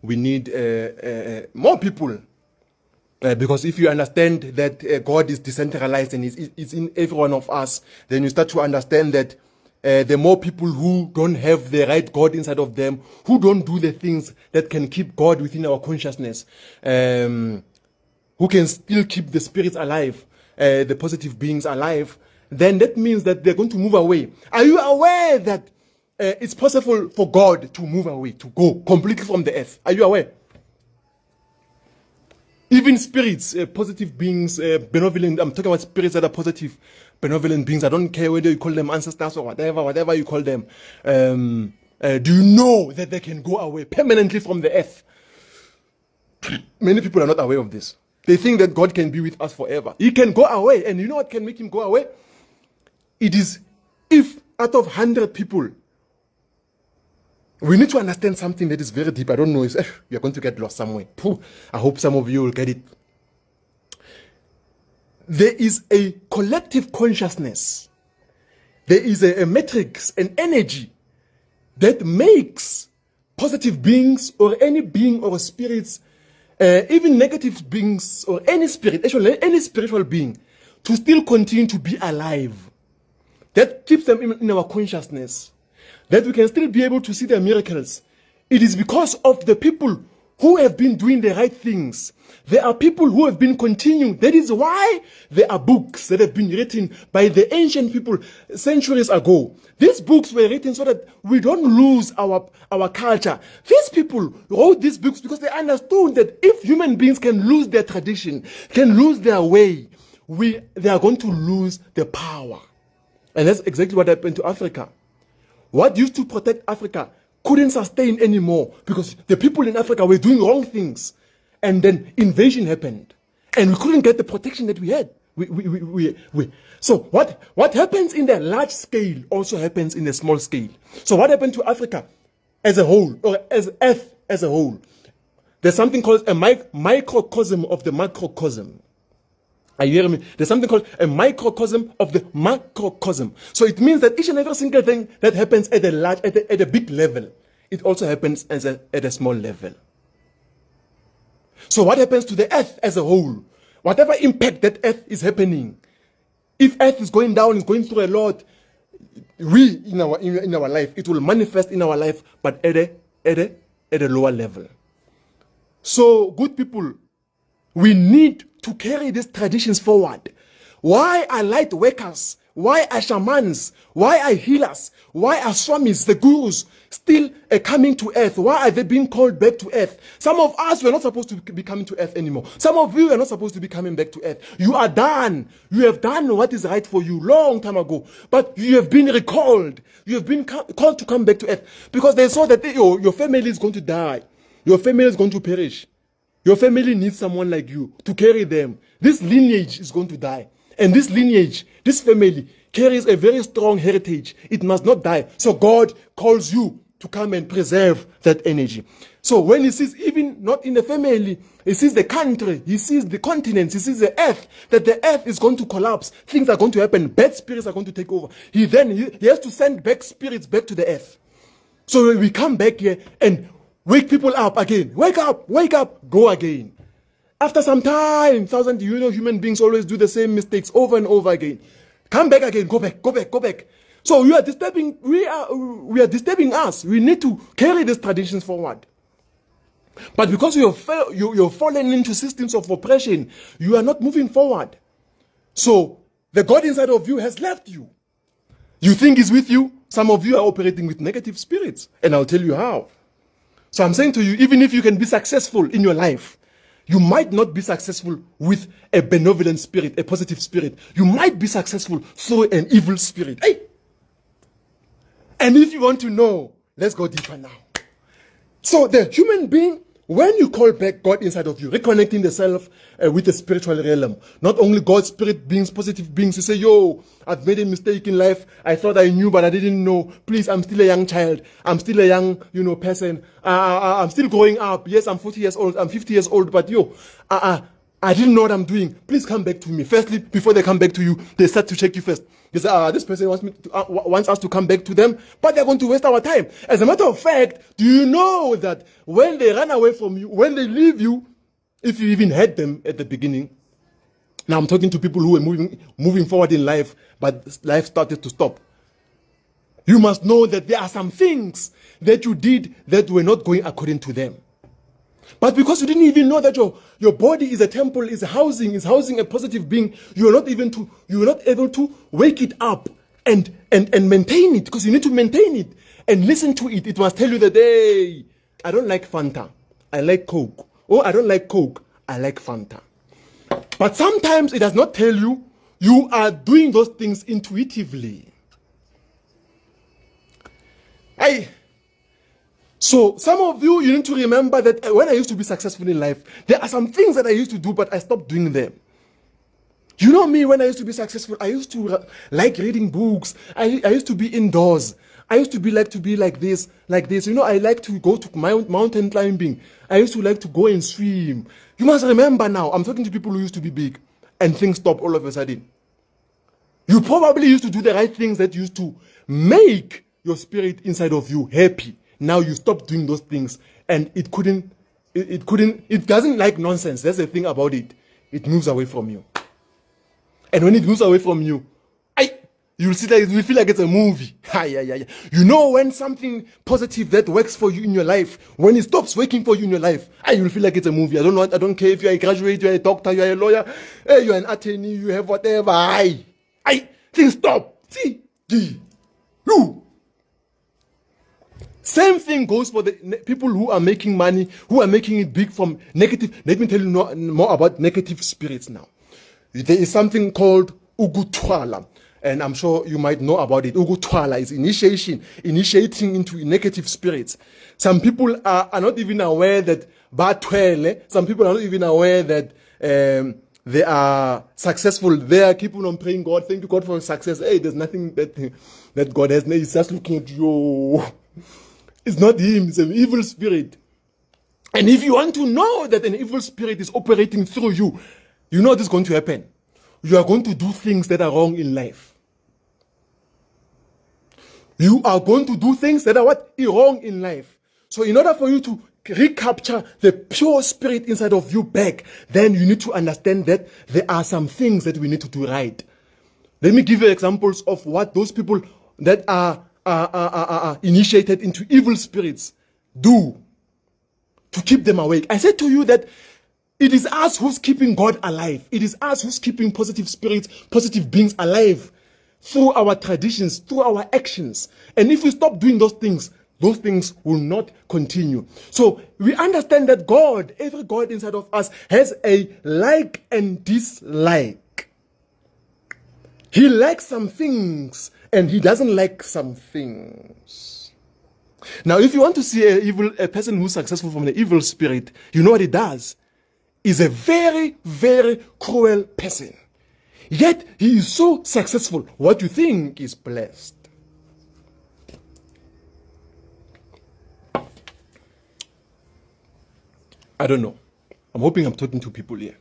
we need more people. Because if you understand that God is decentralized and it's in every one of us, then you start to understand that the more people who don't have the right God inside of them, who don't do the things that can keep God within our consciousness, who can still keep the spirits alive, the positive beings alive, then that means that they're going to move away. Are you aware that it's possible for God to move away, to go completely from the earth? Are you aware? Even spirits, positive beings, benevolent, I'm talking about spirits that are positive, benevolent beings. I don't care whether you call them ancestors or whatever you call them. Do you know that they can go away permanently from the earth? Many people are not aware of this. They think that God can be with us forever. He can go away. And you know what can make him go away? It is if out of 100 people, we need to understand something that is very deep. I don't know if you're going to get lost somewhere. I hope some of you will get it. There is a collective consciousness. There is a matrix, an energy that makes positive beings or any being or spirits, even negative beings or any spirit, actually any spiritual being, to still continue to be alive. That keeps them in our consciousness. That we can still be able to see their miracles. It is because of the people who have been doing the right things. There are people who have been continuing. That is why there are books that have been written by the ancient people centuries ago. These books were written so that we don't lose our culture. These people wrote these books because they understood that if human beings can lose their tradition, can lose their way, they are going to lose the power. And that's exactly what happened to Africa. What used to protect Africa couldn't sustain anymore because the people in Africa were doing wrong things. And then invasion happened. And we couldn't get the protection that we had. So what happens in the large scale also happens in the small scale. So what happened to Africa as a whole, or as Earth as a whole? There's something called a microcosm of the macrocosm. Are you hearing me? There's something called a microcosm of the macrocosm. So it means that each and every single thing that happens at a big level, it also happens at a small level. So what happens to the earth as a whole? Whatever impact that earth is happening, if earth is going down, is going through a lot, in our life, it will manifest in our life, but at a lower level. So good people, we need to carry these traditions forward. Why are light workers? Why are shamans? Why are healers? Why are swamis, the gurus, still coming to earth? Why are they being called back to earth? Some of us were not supposed to be coming to earth anymore. Some of you are not supposed to be coming back to earth. You are done. You have done what is right for you long time ago. But you have been recalled. You have been called to come back to earth because they saw that your family is going to die. Your family is going to perish. Your family needs someone like you to carry them. This lineage is going to die. And this lineage, this family, carries a very strong heritage. It must not die. So God calls you to come and preserve that energy. So when he sees, even not in the family, he sees the country, he sees the continents, he sees the earth, that the earth is going to collapse. Things are going to happen. Bad spirits are going to take over. He has to send back spirits back to the earth. So when we come back here and wake people up again. Wake up, go again. After some time, human beings always do the same mistakes over and over again. Come back again, go back. So we are disturbing us. We need to carry these traditions forward. But because you're fallen into systems of oppression, you are not moving forward. So the God inside of you has left you. You think he's with you. Some of you are operating with negative spirits. And I'll tell you how. So I'm saying to you, even if you can be successful in your life, you might not be successful with a benevolent spirit, a positive spirit. You might be successful through an evil spirit. Hey! And if you want to know, let's go deeper now. So the human being, when you call back God inside of you, reconnecting the self with the spiritual realm, not only God's spirit beings, positive beings, you say, I've made a mistake in life. I thought I knew, but I didn't know. Please, I'm still a young child. I'm still a young, person. I'm still growing up. Yes, I'm 40 years old. I'm 50 years old, but I didn't know what I'm doing. Please come back to me. Firstly, before they come back to you, they start to check you first. They say, this person wants us to come back to them, but they're going to waste our time. As a matter of fact, do you know that when they run away from you, when they leave you, if you even had them at the beginning, now I'm talking to people who are moving forward in life, but life started to stop. You must know that there are some things that you did that were not going according to them. But because you didn't even know that your body is a temple, is housing a positive being, you are not able to wake it up and maintain it, because you need to maintain it and listen to it. It must tell you that, hey, I don't like Fanta, I like Coke. Or I don't like Coke, I like Fanta. But sometimes it does not tell you. You are doing those things intuitively. So some of you need to remember that when I used to be successful in life, there are some things that I used to do, but I stopped doing them. You know me, when I used to be successful, I used to like reading books. I used to be indoors. I used to be like this. You know, I like to go to mountain climbing. I used to like to go and swim. You must remember now, I'm talking to people who used to be big, and things stop all of a sudden. You probably used to do the right things that used to make your spirit inside of you happy. Now you stop doing those things, and it doesn't like nonsense. That's the thing about it. It moves away from you. And when it moves away from you, you'll feel like it's a movie. You know, when something positive that works for you in your life, when it stops working for you in your life, you'll feel like it's a movie. I don't care if you're a graduate, you're a doctor, you're a lawyer, you're an attorney, you have whatever. Things stop. See? You. Same thing goes for the people who are making money, who are making it big from negative. Let me tell you more about negative spirits now. There is something called Ugutwala, and I'm sure you might know about it. Ugutwala is initiating into negative spirits. Some people are not even aware that some people are not even aware that they are successful. They are keeping on praying God. Thank you, God, for success. Hey, there's nothing that God has. He's just looking at you. It's not him. It's an evil spirit. And if you want to know that an evil spirit is operating through you, you know what is going to happen. You are going to do things that are wrong in life. You are going to do things that are wrong in life. So in order for you to recapture the pure spirit inside of you back, then you need to understand that there are some things that we need to do right. Let me give you examples of what those people that are initiated into evil spirits do to keep them awake. I said to you that it is us who's keeping God alive. It is us who's keeping positive spirits, positive beings alive through our traditions, through our actions. And if we stop doing those things will not continue. So we understand that God, every God inside of us, has a like and dislike. He likes some things and he doesn't like some things. Now, if you want to see a person who's successful from the evil spirit, you know what he does? Is a very, very cruel person. Yet he is so successful. What you think is blessed. I don't know. I'm hoping I'm talking to people here.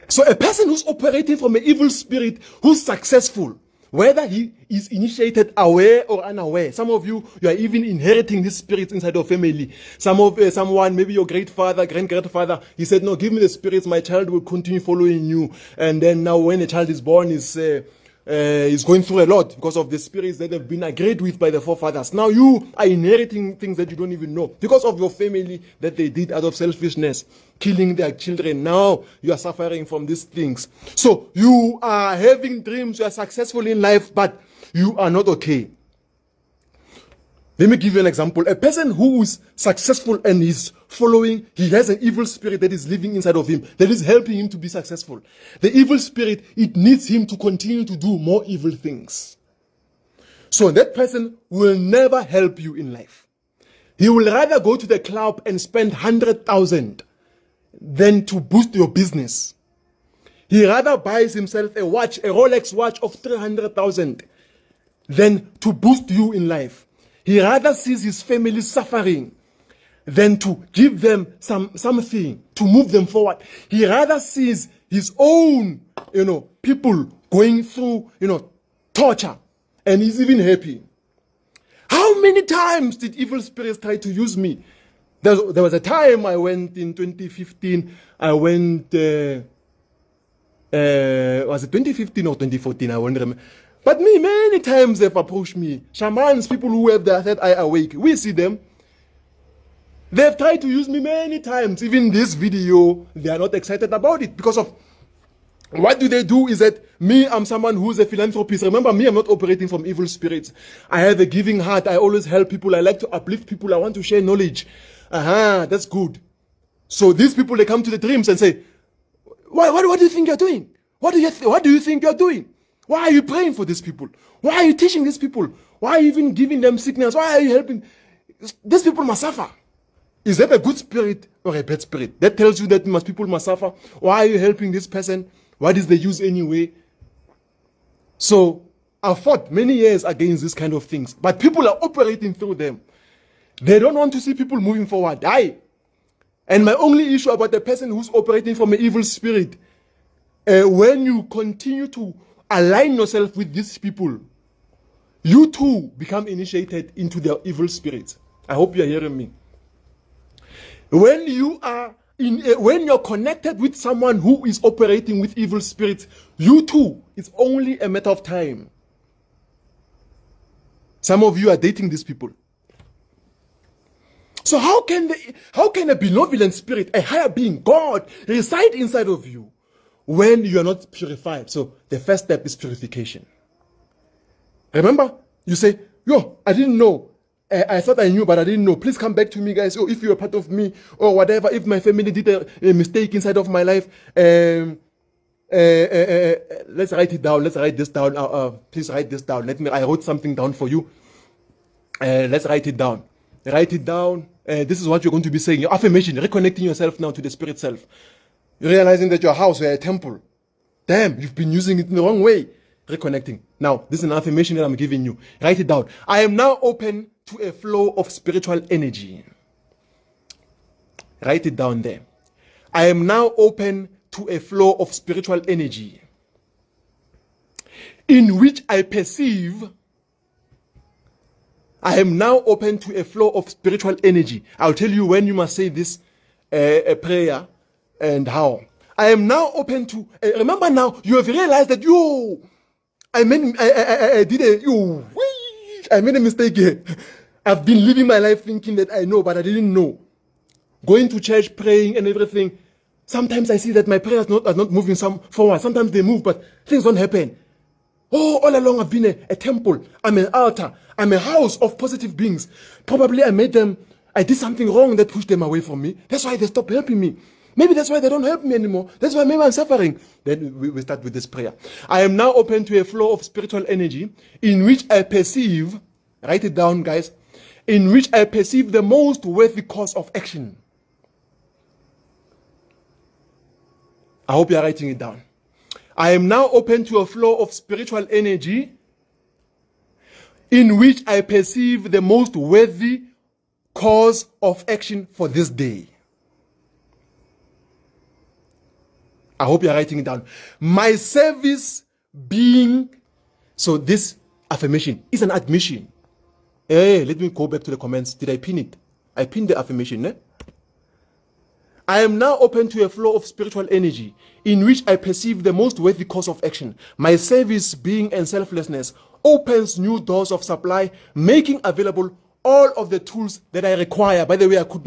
So a person who's operating from an evil spirit, who's successful, whether he is initiated aware or unaware. Some of you are even inheriting these spirits inside your family. Someone, maybe your great-grandfather, he said, no, give me the spirits, my child will continue following you. And then now when a child is born, is going through a lot because of the spirits that have been agreed with by the forefathers. Now you are inheriting things that you don't even know because of your family that they did out of selfishness, killing their children. Now you are suffering from these things. So you are having dreams, you are successful in life, but you are not okay. Let me give you an example. A person who is successful and is following, he has an evil spirit that is living inside of him, that is helping him to be successful. The evil spirit, it needs him to continue to do more evil things. So that person will never help you in life. He will rather go to the club and spend 100,000 than to boost your business. He rather buys himself a watch, a Rolex watch of 300,000 than to boost you in life. He rather sees his family suffering than to give them something to move them forward. He rather sees his own, people going through, torture, and he's even happy. How many times did evil spirits try to use me? There was a time I went in 2015. I went, was it 2015 or 2014? I won't remember. But many times they've approached me. Shamans, people who have their third eye awake. We see them. They've tried to use me many times. Even this video, they are not excited about it because of what do they do is that I'm someone who's a philanthropist. Remember me, I'm not operating from evil spirits. I have a giving heart. I always help people. I like to uplift people. I want to share knowledge. That's good. So these people, they come to the dreams and say, what do you think you're doing? What do you think you're doing? Why are you praying for these people? Why are you teaching these people? Why are you even giving them signals? Why are you helping? These people must suffer. Is that a good spirit or a bad spirit? That tells you that people must suffer. Why are you helping this person? What is the use anyway? So I fought many years against this kind of things. But people are operating through them. They don't want to see people moving forward. And my only issue about the person who's operating from an evil spirit, when you continue to align yourself with these people, you too become initiated into their evil spirits. I hope you are hearing me. When you're connected with someone who is operating with evil spirits, you too, it's only a matter of time. Some of you are dating these people. So how can a benevolent spirit, a higher being, God, reside inside of you when you are not purified? So the first step is purification. Remember, you say, I didn't know. I thought I knew, but I didn't know. Please come back to me, guys. If you're a part of me or whatever, if my family did a mistake inside of my life, let's write it down. Let's write this down. Please write this down. I wrote something down for you. Let's write it down. Write it down. This is what you're going to be saying. Your affirmation, reconnecting yourself now to the spirit self. You're realizing that your house, you're a temple. Damn, you've been using it in the wrong way. Reconnecting. Now, this is an affirmation that I'm giving you. Write it down. I am now open to a flow of spiritual energy. Write it down there. I am now open to a flow of spiritual energy in which I perceive. I am now open to a flow of spiritual energy. I'll tell you when you must say this a prayer and how. I am now open to. Remember now, you have realized that I made a mistake here. I've been living my life thinking that I know, but I didn't know. Going to church, praying and everything. Sometimes I see that my prayers are not moving forward. Sometimes they move, but things don't happen. All along I've been a temple. I'm an altar. I'm a house of positive beings. Probably I did something wrong that pushed them away from me. That's why they stopped helping me. Maybe that's why they don't help me anymore. That's why maybe I'm suffering. Then we start with this prayer. I am now open to a flow of spiritual energy in which I perceive, write it down, guys, in which I perceive the most worthy course of action. I hope you're writing it down. I am now open to a flow of spiritual energy in which I perceive the most worthy course of action for this day. I hope you're writing it down. My service being, so this affirmation is an admission. Hey, let me go back to the comments. Did I pin it? I pinned the affirmation, eh? I am now open to a flow of spiritual energy in which I perceive the most worthy course of action. My service, being, and selflessness opens new doors of supply, making available all of the tools that I require. By the way, I could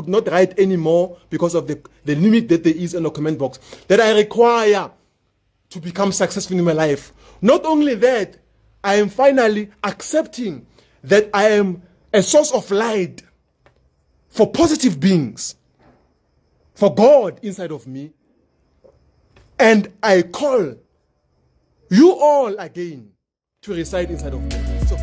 not write anymore because of the limit that there is in the comment box that I require to become successful in my life. Not only that, I am finally accepting that I am a source of light for positive beings, for God inside of me. And I call you all again to reside inside of me. So